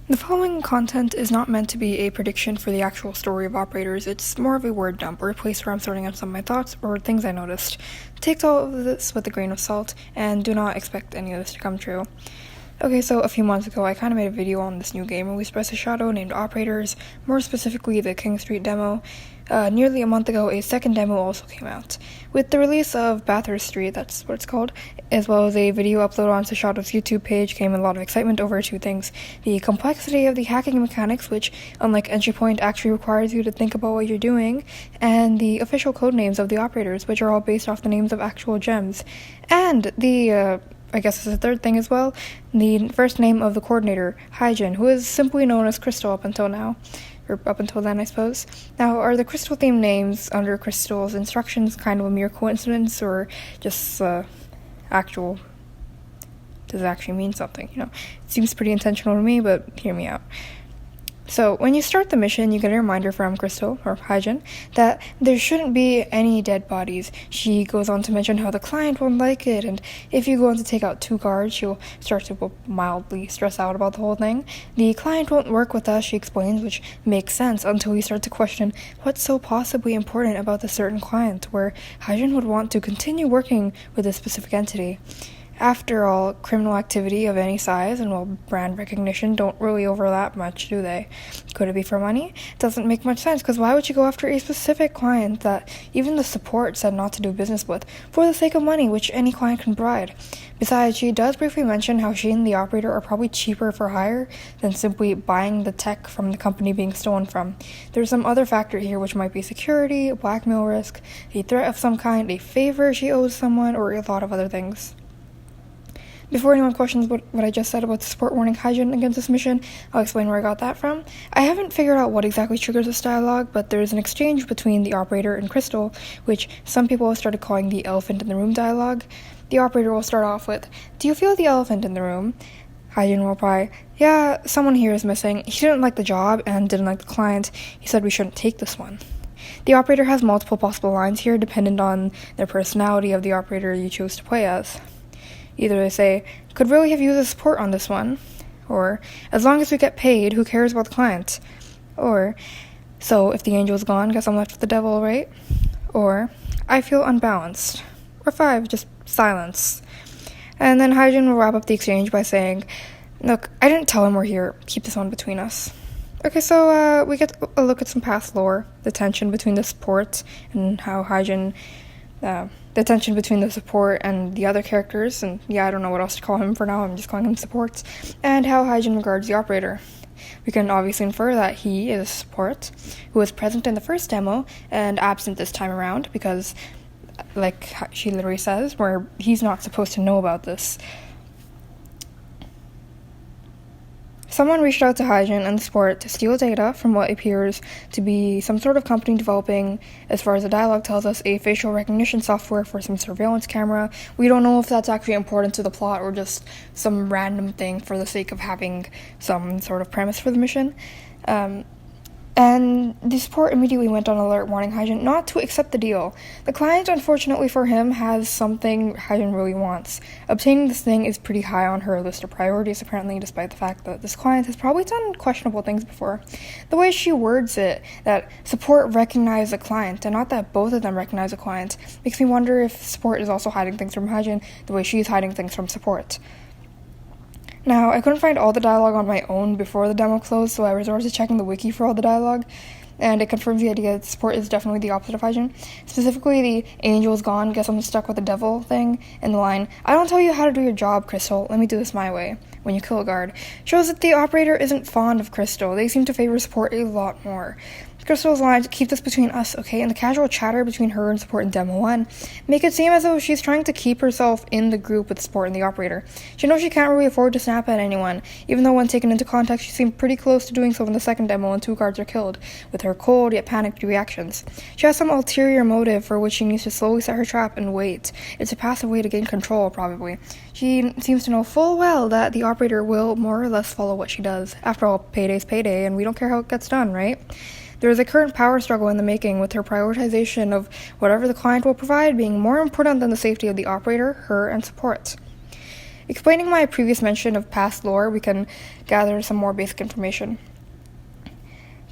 The following content is not meant to be a prediction for the actual story of operators. It's more of a word dump or a place where I'm sorting out some of my thoughts or things I noticed. Take all of this with a grain of salt and do not expect any of this to come true. Okay, so a few months ago, I kind of made a video on this new game released by Shadow named Operators, more specifically the King Street demo. Nearly a month ago, a second demo also came out. With the release of Bathurst Street, that's what it's called, as well as a video upload onto Shadow's YouTube page, came a lot of excitement over two things. The complexity of the hacking mechanics, which, unlike Entry Point, actually requires you to think about what you're doing, and the official code names of the operators, which are all based off the names of actual gems. And I guess it's a third thing as well, the first name of the coordinator, Hyejin, who is simply known as Crystal up until now. Or up until then, I suppose. Now, are the Crystal-themed names under Crystal's instructions kind of a mere coincidence, or just does it actually mean something, It seems pretty intentional to me, but hear me out. So, when you start the mission, you get a reminder from Crystal, or Hyejin, that there shouldn't be any dead bodies. She goes on to mention how the client won't like it, and if you go on to take out 2 cards, she'll start to mildly stress out about the whole thing. The client won't work with us, she explains, which makes sense until you start to question what's so possibly important about the certain client, where Hyejin would want to continue working with this specific entity. After all, criminal activity of any size and, brand recognition don't really overlap much, do they? Could it be for money? It doesn't make much sense, because why would you go after a specific client that even the support said not to do business with, for the sake of money, which any client can provide? Besides, she does briefly mention how she and the operator are probably cheaper for hire than simply buying the tech from the company being stolen from. There's some other factor here, which might be security, blackmail risk, a threat of some kind, a favor she owes someone, or a lot of other things. Before anyone questions what I just said about the support warning Hyejin against this mission, I'll explain where I got that from. I haven't figured out what exactly triggers this dialogue, but there's an exchange between the operator and Crystal, which some people have started calling the elephant in the room dialogue. The operator will start off with, "Do you feel the elephant in the room?" Hyejin will reply, "Yeah, someone here is missing. He didn't like the job and didn't like the client. He said we shouldn't take this one." The operator has multiple possible lines here, dependent on their personality of the operator you choose to play as. Either they say, "Could really have used the support on this one," or, "As long as we get paid, who cares about the client?" Or, "So, if the angel's gone, guess I'm left with the devil, right?" Or, "I feel unbalanced." Or 5, just silence. And then Hyejin will wrap up the exchange by saying, "Look, I didn't tell him we're here. Keep this one between us." Okay, so we get a look at some past lore, the tension between the support and how Hyejin... the tension between the support and the other characters, and I don't know what else to call him for now, I'm just calling him support, and how Hyejin regards the operator. We can obviously infer that he is support, who was present in the first demo, and absent this time around, because, like she literally says, where he's not supposed to know about this. Someone reached out to Hyejin and the support to steal data from what appears to be some sort of company developing, as far as the dialogue tells us, a facial recognition software for some surveillance camera. We don't know if that's actually important to the plot or just some random thing for the sake of having some sort of premise for the mission. And the support immediately went on alert, warning Hyejin not to accept the deal. The client, unfortunately for him, has something Hyejin really wants. Obtaining this thing is pretty high on her list of priorities, apparently, despite the fact that this client has probably done questionable things before. The way she words it, that support recognize a client, and not that both of them recognize a client, makes me wonder if support is also hiding things from Hyejin the way she's hiding things from support. Now, I couldn't find all the dialogue on my own before the demo closed, so I resorted to checking the wiki for all the dialogue, and it confirms the idea that support is definitely the opposite of Hyejin. Specifically, the "angel's gone, guess I'm stuck with the devil" thing, and the line, "I don't tell you how to do your job, Crystal, let me do this my way," when you kill a guard, shows that the operator isn't fond of Crystal. They seem to favor support a lot more. Crystal's lines, "Keep this between us, okay?" and the casual chatter between her and support in Demo 1 make it seem as though she's trying to keep herself in the group with support and the operator. She knows she can't really afford to snap at anyone, even though when taken into context she seemed pretty close to doing so in the second demo when 2 guards are killed, with her cold yet panicked reactions. She has some ulterior motive for which she needs to slowly set her trap and wait. It's a passive way to gain control, probably. She seems to know full well that the operator will more or less follow what she does. After all, payday's payday, and we don't care how it gets done, right? There is a current power struggle in the making, with her prioritization of whatever the client will provide being more important than the safety of the operator, her, and support. Explaining my previous mention of past lore, we can gather some more basic information.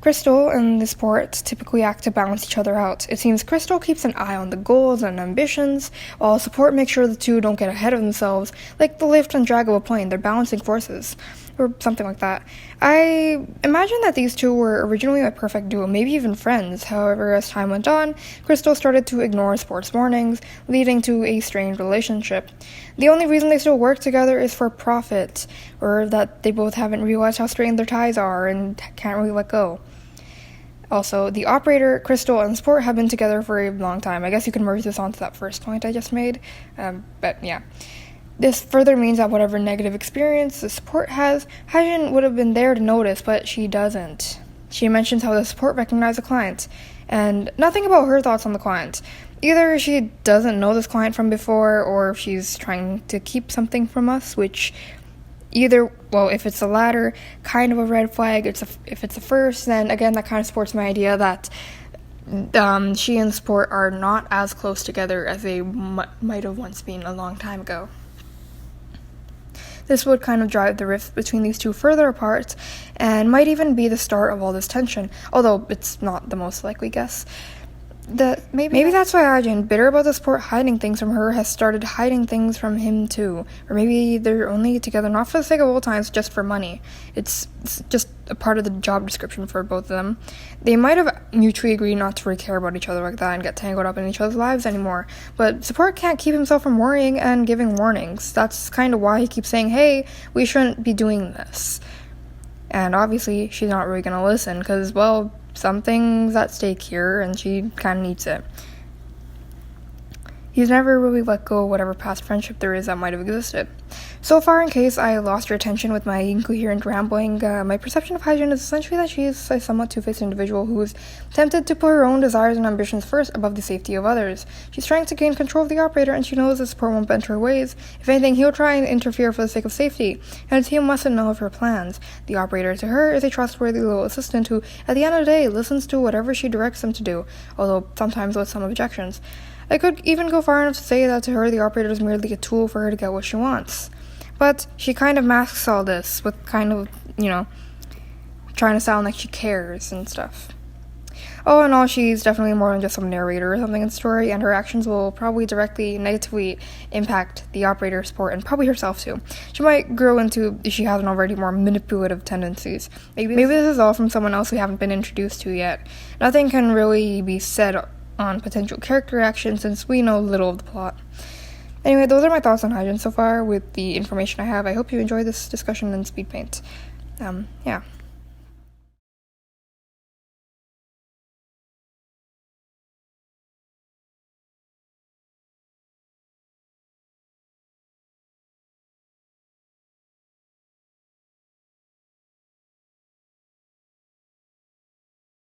Crystal and the Sport typically act to balance each other out. It seems Crystal keeps an eye on the goals and ambitions, while Support makes sure the two don't get ahead of themselves, like the lift and drag of a plane. They're balancing forces, or something like that. I imagine that these two were originally a perfect duo, maybe even friends. However, as time went on, Crystal started to ignore Sport's warnings, leading to a strained relationship. The only reason they still work together is for profit, or that they both haven't realized how strained their ties are and can't really let go. Also, the operator, Crystal, and Sport have been together for a long time. I guess you can merge this onto that first point I just made, but yeah. This further means that whatever negative experience the Support has, Hyejin would have been there to notice, but she doesn't. She mentions how the Support recognized the client, and nothing about her thoughts on the client. Either she doesn't know this client from before, or she's trying to keep something from us, which if it's the latter, kind of a red flag. If it's the first, then again, that kind of supports my idea that she and Sport are not as close together as they might have once been a long time ago. This would kind of drive the rift between these two further apart, and might even be the start of all this tension, although it's not the most likely guess. Maybe that's why Hyejin, bitter about the Sport hiding things from her, has started hiding things from him too. Or maybe they're only together not for the sake of old times, just for money. It's just a part of the job description for both of them. They might have mutually agreed not to really care about each other like that and get tangled up in each other's lives anymore. But Support can't keep himself from worrying and giving warnings. That's kind of why he keeps saying, hey, we shouldn't be doing this. And obviously, she's not really going to listen because, well, something's at stake here, and she kind of needs it. He's never really let go of whatever past friendship there is that might have existed. So far, in case I lost your attention with my incoherent rambling, my perception of Hyejin is essentially that she is a somewhat two-faced individual who is tempted to put her own desires and ambitions first above the safety of others. She's trying to gain control of the operator, and she knows the Support won't bend her ways. If anything, he'll try and interfere for the sake of safety, and the team mustn't know of her plans. The operator, to her, is a trustworthy little assistant who, at the end of the day, listens to whatever she directs him to do, although sometimes with some objections. I could even go far enough to say that to her, the operator is merely a tool for her to get what she wants. But she kind of masks all this with kind of, trying to sound like she cares and stuff. Oh, and all, she's definitely more than just some narrator or something in the story, and her actions will probably directly, negatively impact the operator, Sport, and probably herself too. She might grow into, if she hasn't already, more manipulative tendencies. Maybe this is all from someone else we haven't been introduced to yet. Nothing can really be said on potential character actions since we know little of the plot. Anyway, those are my thoughts on Hyejin so far with the information I have. I hope you enjoyed this discussion in speed paint. Yeah.